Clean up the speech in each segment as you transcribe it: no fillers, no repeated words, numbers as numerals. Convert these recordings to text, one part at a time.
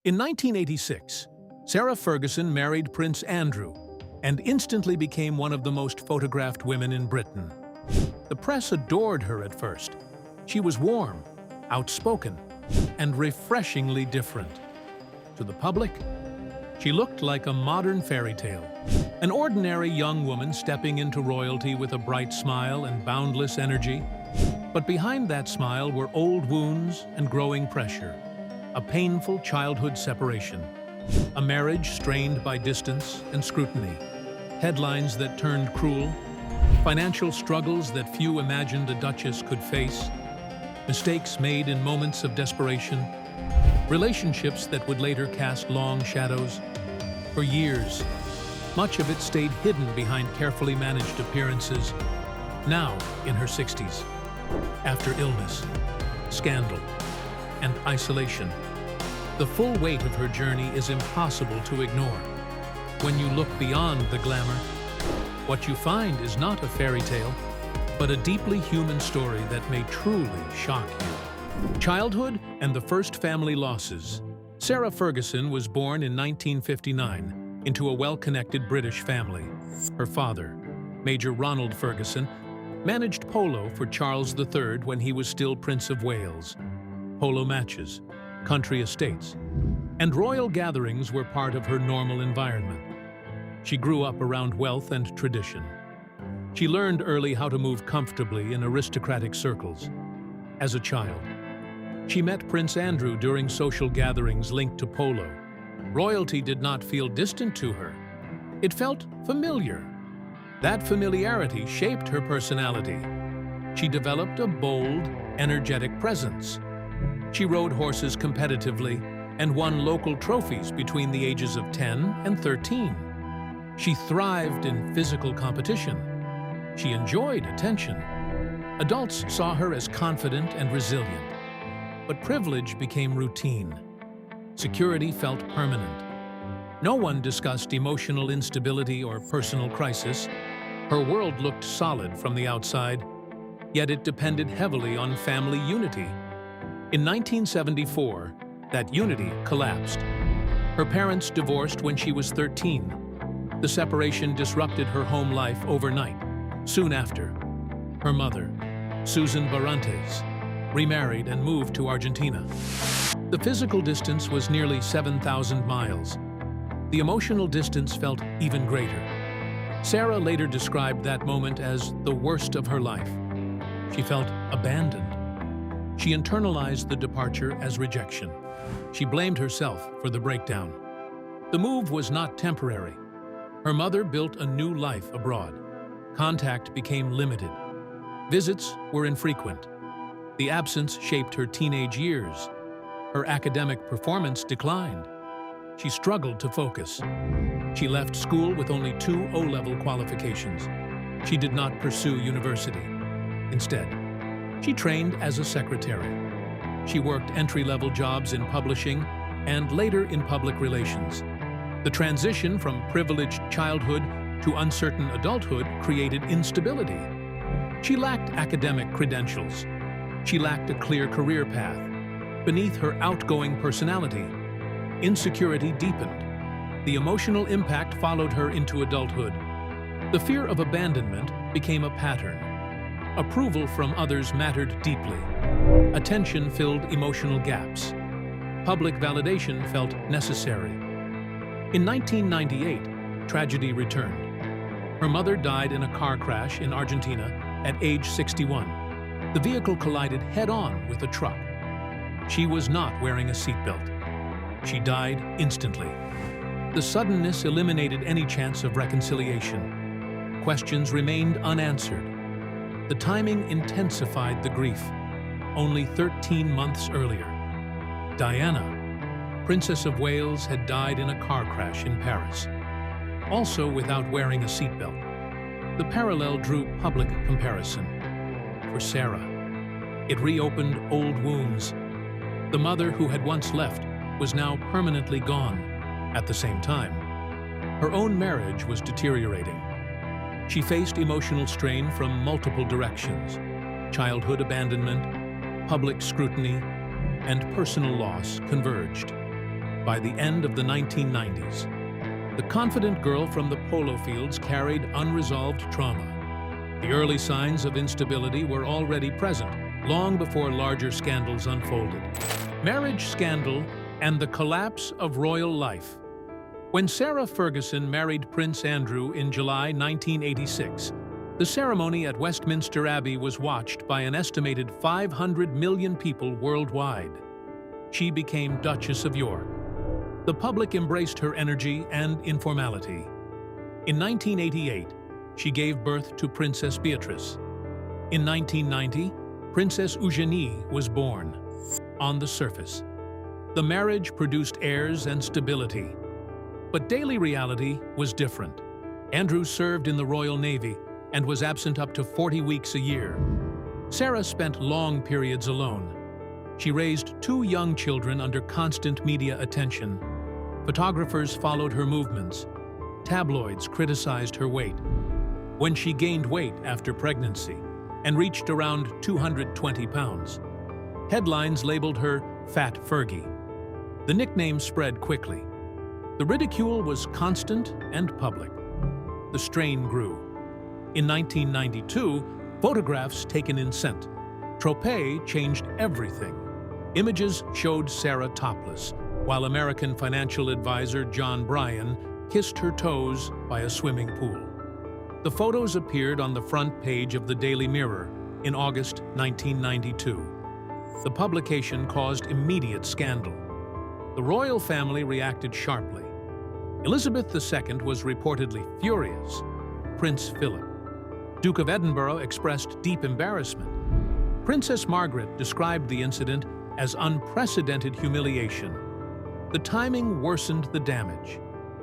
In 1986, Sarah Ferguson married Prince Andrew and instantly became one of the most photographed women in Britain. The press adored her at first. She was warm, outspoken, and refreshingly different. To the public, she looked like a modern fairy tale, an ordinary young woman stepping into royalty with a bright smile and boundless energy. But behind that smile were old wounds and growing pressure, a painful childhood separation, a marriage strained by distance and scrutiny, headlines that turned cruel, financial struggles that few imagined a Duchess could face, mistakes made in moments of desperation, relationships that would later cast long shadows. For years, much of it stayed hidden behind carefully managed appearances. Now, in her 60s, after illness, scandal, and isolation, the full weight of her journey is impossible to ignore. When you look beyond the glamour, what you find is not a fairy tale, but a deeply human story that may truly shock you. Childhood and the first family losses. Sarah Ferguson was born in 1959 into a well-connected British family. Her father, Major Ronald Ferguson, managed polo for Charles III when he was still Prince of Wales. Polo matches, country estates, and royal gatherings were part of her normal environment. She grew up around wealth and tradition. She learned early how to move comfortably in aristocratic circles. As a child, she met Prince Andrew during social gatherings linked to polo. Royalty did not feel distant to her. It felt familiar. That familiarity shaped her personality. She developed a bold, energetic presence. She rode horses competitively and won local trophies between the ages of 10 and 13. She thrived in physical competition. She enjoyed attention. Adults saw her as confident and resilient. But privilege became routine. Security felt permanent. No one discussed emotional instability or personal crisis. Her world looked solid from the outside, yet it depended heavily on family unity. In 1974, that unity collapsed. Her parents divorced when she was 13. The separation disrupted her home life overnight. Soon after, her mother, Susan Barantes, remarried and moved to Argentina. The physical distance was nearly 7,000 miles. The emotional distance felt even greater. Sarah later described that moment as the worst of her life. She felt abandoned. She internalized the departure as rejection. She blamed herself for the breakdown. The move was not temporary. Her mother built a new life abroad. Contact became limited. Visits were infrequent. The absence shaped her teenage years. Her academic performance declined. She struggled to focus. She left school with only 2 O-level qualifications. She did not pursue university. Instead, she trained as a secretary. She worked entry-level jobs in publishing and later in public relations. The transition from privileged childhood to uncertain adulthood created instability. She lacked academic credentials. She lacked a clear career path. Beneath her outgoing personality, insecurity deepened. The emotional impact followed her into adulthood. The fear of abandonment became a pattern. Approval from others mattered deeply. Attention filled emotional gaps. Public validation felt necessary. In 1998, tragedy returned. Her mother died in a car crash in Argentina at age 61. The vehicle collided head-on with a truck. She was not wearing a seatbelt. She died instantly. The suddenness eliminated any chance of reconciliation. Questions remained unanswered. The timing intensified the grief. Only 13 months earlier, Diana, Princess of Wales, had died in a car crash in Paris, also without wearing a seatbelt. The parallel drew public comparison. For Sarah, it reopened old wounds. The mother who had once left was now permanently gone. At the same time, her own marriage was deteriorating. She faced emotional strain from multiple directions: childhood abandonment, public scrutiny, and personal loss converged. By the end of the 1990s, the confident girl from the polo fields carried unresolved trauma. The early signs of instability were already present, long before larger scandals unfolded. Marriage scandal and the collapse of royal life. When Sarah Ferguson married Prince Andrew in July 1986, the ceremony at Westminster Abbey was watched by an estimated 500 million people worldwide. She became Duchess of York. The public embraced her energy and informality. In 1988, she gave birth to Princess Beatrice. In 1990, Princess Eugenie was born. On the surface, the marriage produced heirs and stability. But daily reality was different. Andrew served in the Royal Navy and was absent up to 40 weeks a year. Sarah spent long periods alone. She raised 2 young children under constant media attention. Photographers followed her movements. Tabloids criticized her weight. When she gained weight after pregnancy and reached around 220 pounds, headlines labeled her Fat Fergie. The nickname spread quickly. The ridicule was constant and public. The strain grew. In 1992, photographs taken in Saint-Tropez changed everything. Images showed Sarah topless, while American financial advisor John Bryan kissed her toes by a swimming pool. The photos appeared on the front page of the Daily Mirror in August 1992. The publication caused immediate scandal. The royal family reacted sharply. Elizabeth II was reportedly furious. Prince Philip, Duke of Edinburgh, expressed deep embarrassment. Princess Margaret described the incident as unprecedented humiliation. The timing worsened the damage.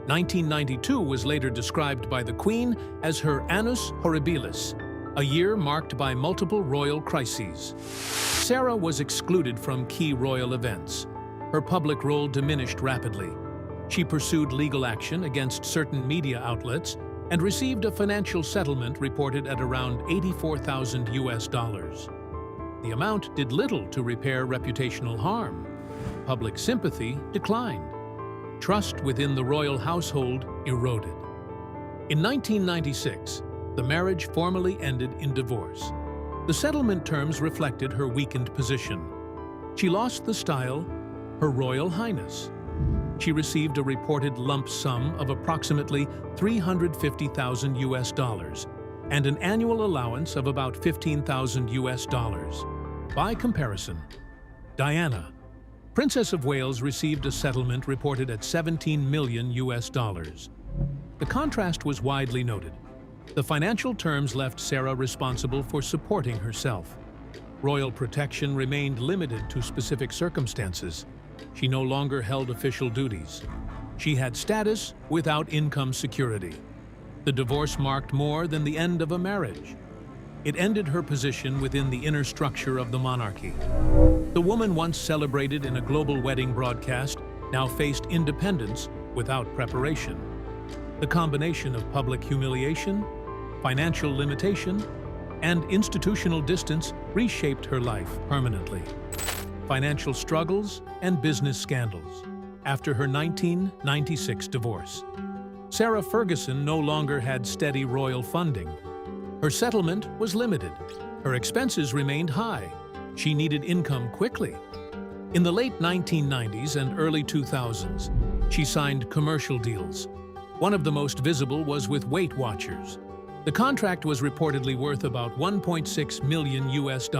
1992 was later described by the Queen as her annus horribilis, a year marked by multiple royal crises. Sarah was excluded from key royal events. Her public role diminished rapidly. She pursued legal action against certain media outlets and received a financial settlement reported at around $84,000 US. The amount did little to repair reputational harm. Public sympathy declined. Trust within the royal household eroded. In 1996, the marriage formally ended in divorce. The settlement terms reflected her weakened position. She lost the style, Her Royal Highness. She received a reported lump sum of approximately $350,000 US and an annual allowance of about $15,000 US. By comparison, Diana, Princess of Wales, received a settlement reported at $17 million US. The contrast was widely noted. The financial terms left Sarah responsible for supporting herself. Royal protection remained limited to specific circumstances. She no longer held official duties. She had status without income security. The divorce marked more than the end of a marriage. It ended her position within the inner structure of the monarchy. The woman once celebrated in a global wedding broadcast now faced independence without preparation. The combination of public humiliation, financial limitation, and institutional distance reshaped her life permanently. Financial struggles and business scandals. After her 1996 divorce, Sarah Ferguson no longer had steady royal funding. Her settlement was limited. Her expenses remained high. She needed income quickly. In the late 1990s and early 2000s, she signed commercial deals. One of the most visible was with Weight Watchers. The contract was reportedly worth about $1.6 million US.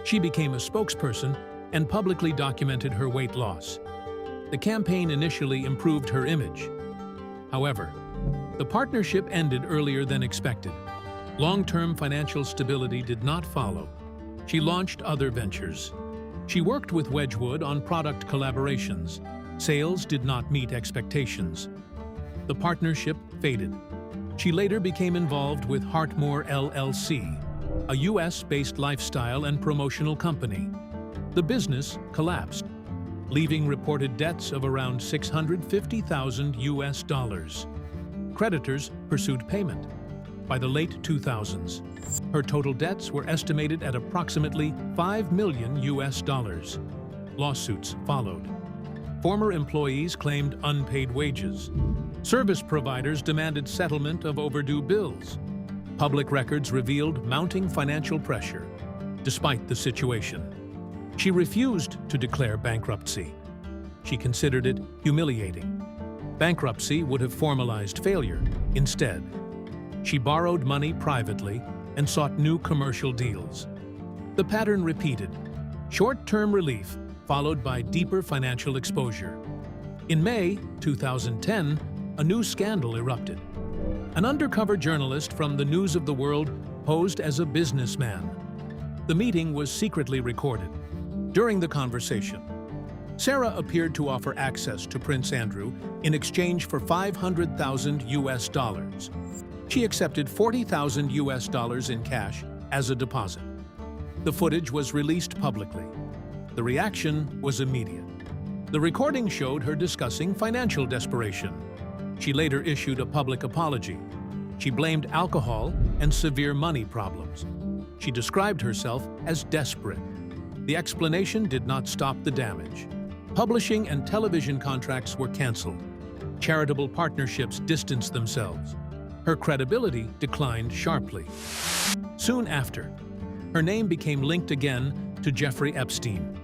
She became a spokesperson and publicly documented her weight loss. The campaign initially improved her image. However, the partnership ended earlier than expected. Long-term financial stability did not follow. She launched other ventures. She worked with Wedgwood on product collaborations. Sales did not meet expectations. The partnership faded. She later became involved with Hartmore LLC, a US-based lifestyle and promotional company. The business collapsed, leaving reported debts of around $650,000 US. Creditors pursued payment. By the late 2000s, her total debts were estimated at approximately $5 million US. Lawsuits followed. Former employees claimed unpaid wages. Service providers demanded settlement of overdue bills. Public records revealed mounting financial pressure. Despite the situation, she refused to declare bankruptcy. She considered it humiliating. Bankruptcy would have formalized failure. Instead, she borrowed money privately and sought new commercial deals. The pattern repeated: short-term relief followed by deeper financial exposure. In May 2010, a new scandal erupted. An undercover journalist from the News of the World posed as a businessman. The meeting was secretly recorded. During the conversation, Sarah appeared to offer access to Prince Andrew in exchange for $500,000. She accepted $40,000 in cash as a deposit. The footage was released publicly. The reaction was immediate. The recording showed her discussing financial desperation. She later issued a public apology. She blamed alcohol and severe money problems. She described herself as desperate. The explanation did not stop the damage. Publishing and television contracts were canceled. Charitable partnerships distanced themselves. Her credibility declined sharply. Soon after, her name became linked again to Jeffrey Epstein.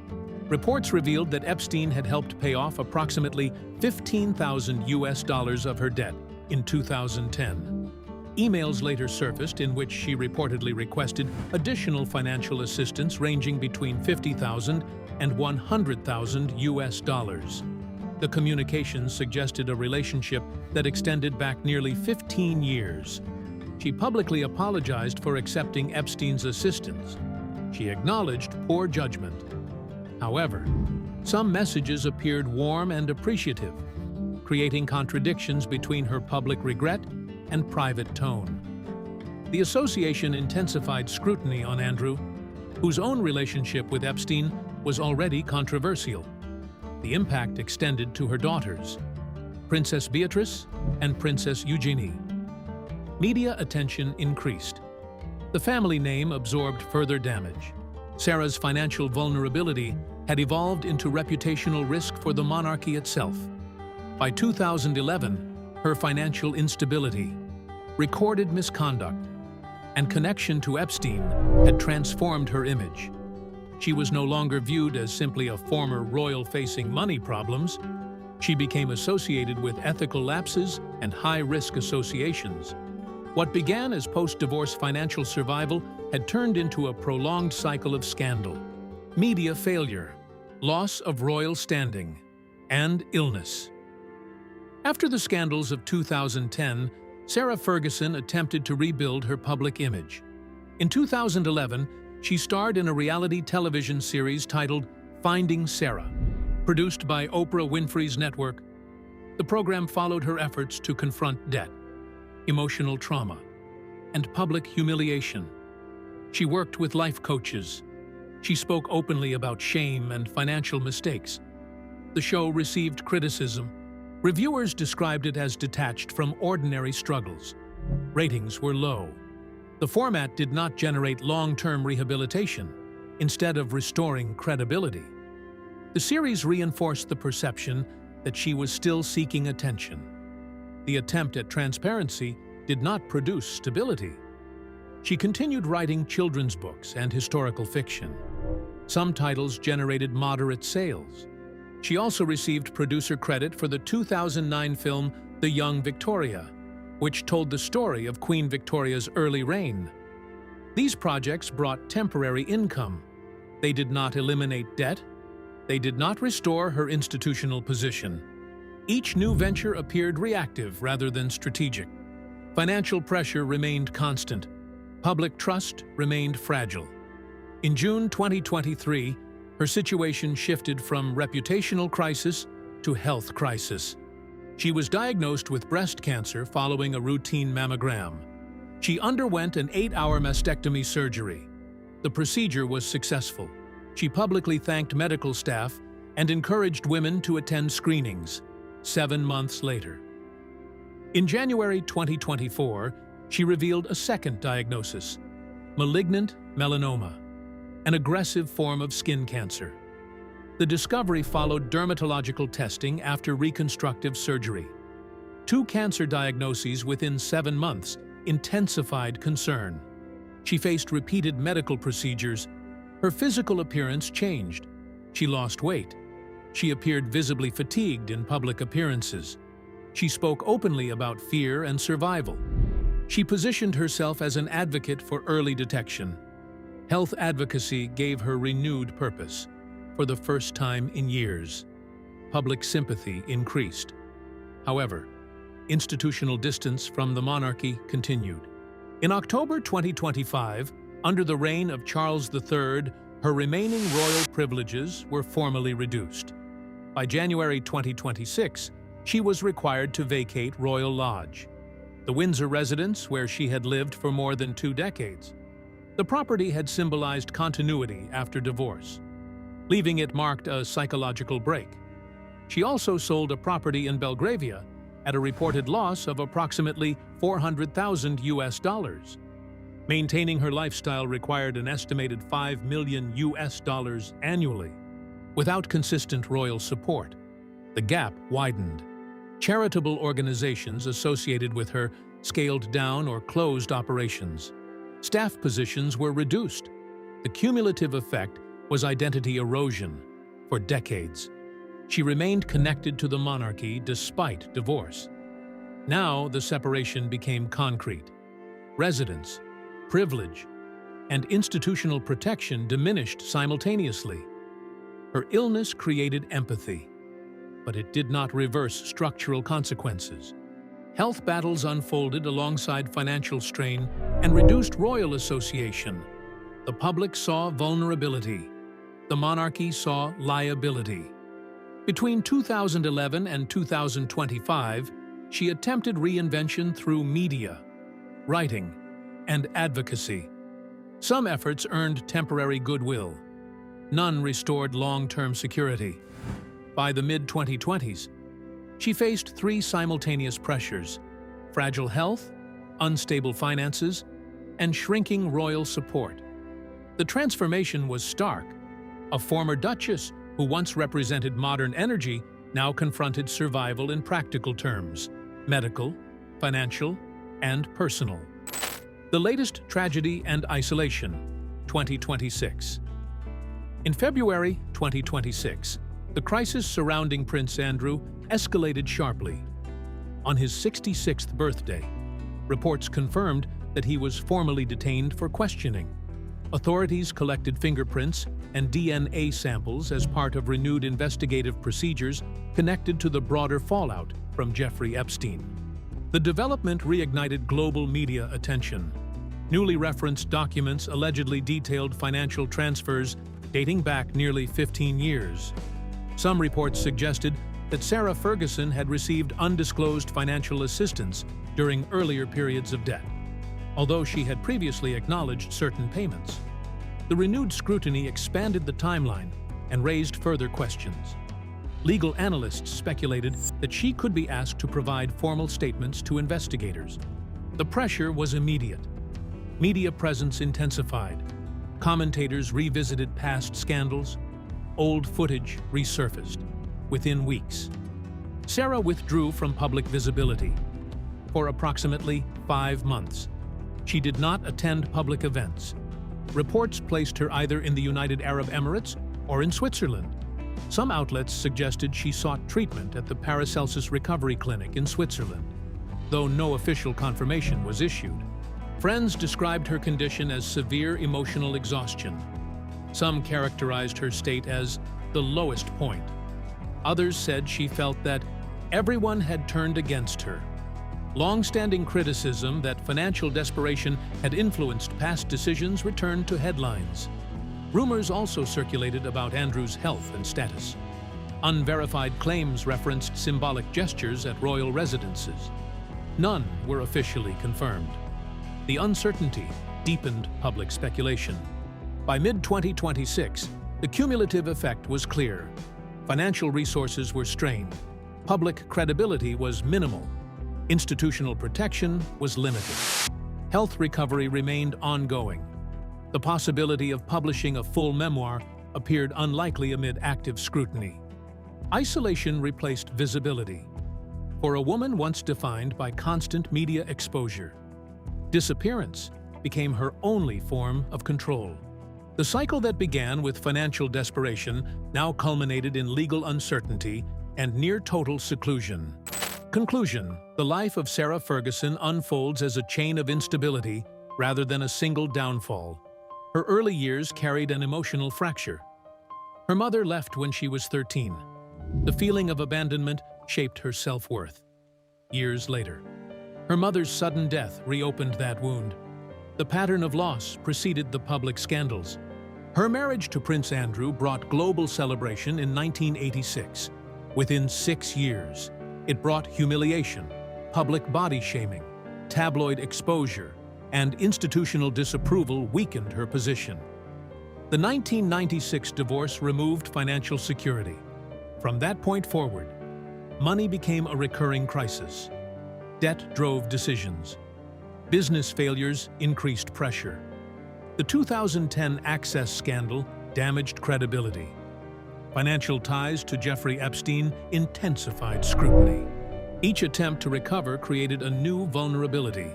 Reports revealed that Epstein had helped pay off approximately $15,000 of her debt in 2010. Emails later surfaced in which she reportedly requested additional financial assistance ranging between $50,000 and $100,000. The communications suggested a relationship that extended back nearly 15 years. She publicly apologized for accepting Epstein's assistance. She acknowledged poor judgment. However, some messages appeared warm and appreciative, creating contradictions between her public regret and private tone. The association intensified scrutiny on Andrew, whose own relationship with Epstein was already controversial. The impact extended to her daughters, Princess Beatrice and Princess Eugenie. Media attention increased. The family name absorbed further damage. Sarah's financial vulnerability had evolved into reputational risk for the monarchy itself. By 2011, her financial instability, recorded misconduct, and connection to Epstein had transformed her image. She was no longer viewed as simply a former royal facing money problems. She became associated with ethical lapses and high-risk associations. What began as post-divorce financial survival had turned into a prolonged cycle of scandal, media failure, loss of royal standing, and illness. After the scandals of 2010, Sarah Ferguson attempted to rebuild her public image. In 2011, she starred in a reality television series titled Finding Sarah, produced by Oprah Winfrey's network. The program followed her efforts to confront debt, emotional trauma, and public humiliation. She worked with life coaches. She spoke openly about shame and financial mistakes. The show received criticism. Reviewers described it as detached from ordinary struggles. Ratings were low. The format did not generate long-term rehabilitation, instead of restoring credibility. The series reinforced the perception that she was still seeking attention. The attempt at transparency did not produce stability. She continued writing children's books and historical fiction. Some titles generated moderate sales. She also received producer credit for the 2009 film The Young Victoria, which told the story of Queen Victoria's early reign. These projects brought temporary income. They did not eliminate debt. They did not restore her institutional position. Each new venture appeared reactive rather than strategic. Financial pressure remained constant. Public trust remained fragile. In June 2023, her situation shifted from reputational crisis to health crisis. She was diagnosed with breast cancer following a routine mammogram. She underwent an 8-hour mastectomy surgery. The procedure was successful. She publicly thanked medical staff and encouraged women to attend screenings 7 months later. In January 2024, she revealed a second diagnosis: malignant melanoma, an aggressive form of skin cancer. The discovery followed dermatological testing after reconstructive surgery. 2 cancer diagnoses within 7 months intensified concern. She faced repeated medical procedures. Her physical appearance changed. She lost weight. She appeared visibly fatigued in public appearances. She spoke openly about fear and survival. She positioned herself as an advocate for early detection. Health advocacy gave her renewed purpose. For the first time in years, public sympathy increased. However, institutional distance from the monarchy continued. In October 2025, under the reign of Charles III, her remaining royal privileges were formally reduced. By January 2026, she was required to vacate Royal Lodge, the Windsor residence where she had lived for more than 2 decades. The property had symbolized continuity after divorce. Leaving it marked a psychological break. She also sold a property in Belgravia at a reported loss of approximately $400,000. Maintaining her lifestyle required an estimated $5 million annually. Without consistent royal support, the gap widened. Charitable organizations associated with her scaled down or closed operations. Staff positions were reduced. The cumulative effect was identity erosion. For decades, she remained connected to the monarchy despite divorce. Now the separation became concrete. Residence, privilege, and institutional protection diminished simultaneously. Her illness created empathy, but it did not reverse structural consequences. Health battles unfolded alongside financial strain and reduced royal association. The public saw vulnerability. The monarchy saw liability. Between 2011 and 2025, she attempted reinvention through media, writing, and advocacy. Some efforts earned temporary goodwill. None restored long-term security. By the mid-2020s, she faced 3 simultaneous pressures: fragile health, unstable finances, and shrinking royal support. The transformation was stark. A former Duchess who once represented modern energy now confronted survival in practical terms: medical, financial, and personal. The latest tragedy and isolation, 2026. In February 2026, the crisis surrounding Prince Andrew escalated sharply. On his 66th birthday, reports confirmed that he was formally detained for questioning. Authorities collected fingerprints and DNA samples as part of renewed investigative procedures connected to the broader fallout from Jeffrey Epstein. The development reignited global media attention. Newly referenced documents allegedly detailed financial transfers dating back nearly 15 years. Some reports suggested that Sarah Ferguson had received undisclosed financial assistance during earlier periods of debt, although she had previously acknowledged certain payments. The renewed scrutiny expanded the timeline and raised further questions. Legal analysts speculated that she could be asked to provide formal statements to investigators. The pressure was immediate. Media presence intensified. Commentators revisited past scandals. Old footage resurfaced. Within weeks, Sarah withdrew from public visibility. For approximately 5 months, she did not attend public events. Reports placed her either in the United Arab Emirates or in Switzerland. Some outlets suggested she sought treatment at the Paracelsus Recovery Clinic in Switzerland, though no official confirmation was issued. Friends described her condition as severe emotional exhaustion. Some characterized her state as the lowest point. Others said she felt that everyone had turned against her. Long-standing criticism that financial desperation had influenced past decisions returned to headlines. Rumors also circulated about Andrew's health and status. Unverified claims referenced symbolic gestures at royal residences. None were officially confirmed. The uncertainty deepened public speculation. By mid-2026, the cumulative effect was clear. Financial resources were strained. Public credibility was minimal. Institutional protection was limited. Health recovery remained ongoing. The possibility of publishing a full memoir appeared unlikely amid active scrutiny. Isolation replaced visibility, for a woman once defined by constant media exposure. Disappearance became her only form of control. The cycle that began with financial desperation now culminated in legal uncertainty and near-total seclusion. Conclusion: the life of Sarah Ferguson unfolds as a chain of instability rather than a single downfall. Her early years carried an emotional fracture. Her mother left when she was 13. The feeling of abandonment shaped her self-worth. Years later, her mother's sudden death reopened that wound. The pattern of loss preceded the public scandals. Her marriage to Prince Andrew brought global celebration in 1986. Within 6 years, it brought humiliation, public body shaming, tabloid exposure, and institutional disapproval weakened her position. The 1996 divorce removed financial security. From that point forward, money became a recurring crisis. Debt drove decisions. Business failures increased pressure. The 2010 Access scandal damaged credibility. Financial ties to Jeffrey Epstein intensified scrutiny. Each attempt to recover created a new vulnerability.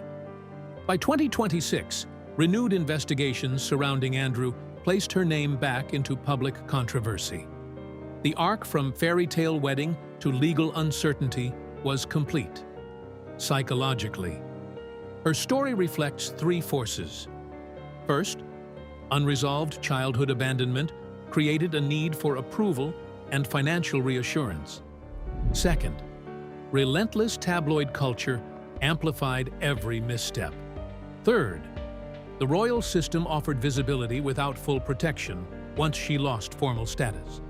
By 2026, renewed investigations surrounding Andrew placed her name back into public controversy. The arc from fairy tale wedding to legal uncertainty was complete. Psychologically, her story reflects 3 forces. First, unresolved childhood abandonment created a need for approval and financial reassurance. Second, relentless tabloid culture amplified every misstep. Third, the royal system offered visibility without full protection once she lost formal status.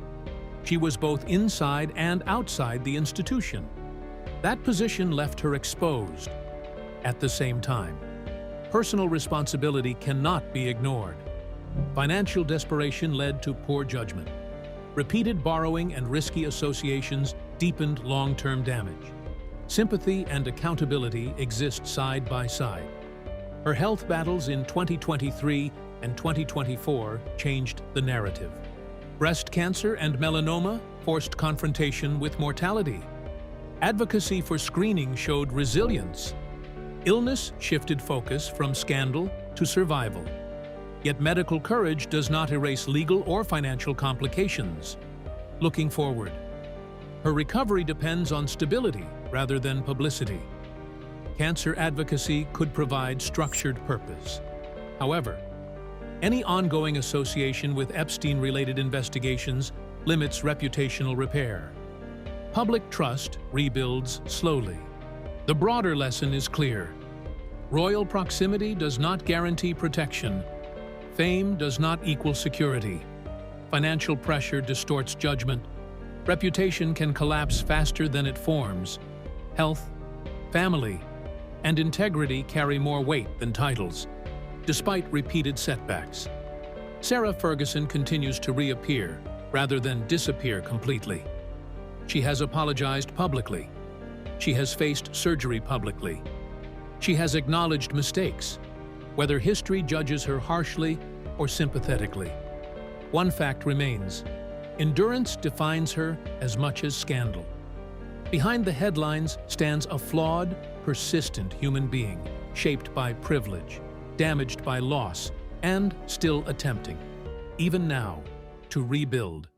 She was both inside and outside the institution. That position left her exposed. At the same time, personal responsibility cannot be ignored. Financial desperation led to poor judgment. Repeated borrowing and risky associations deepened long-term damage. Sympathy and accountability exist side by side. Her health battles in 2023 and 2024 changed the narrative. Breast cancer and melanoma forced confrontation with mortality. Advocacy for screening showed resilience. Illness shifted focus from scandal to survival. Yet medical courage does not erase legal or financial complications. Looking forward, her recovery depends on stability rather than publicity. Cancer advocacy could provide structured purpose. However, any ongoing association with Epstein-related investigations limits reputational repair. Public trust rebuilds slowly. The broader lesson is clear. Royal proximity does not guarantee protection. Fame does not equal security. Financial pressure distorts judgment. Reputation can collapse faster than it forms. Health, family, and integrity carry more weight than titles. Despite repeated setbacks, Sarah Ferguson continues to reappear rather than disappear completely. She has apologized publicly. She has faced surgery publicly. She has acknowledged mistakes, whether history judges her harshly or sympathetically. One fact remains: endurance defines her as much as scandal. Behind the headlines stands a flawed, persistent human being, shaped by privilege, damaged by loss, and still attempting, even now, to rebuild.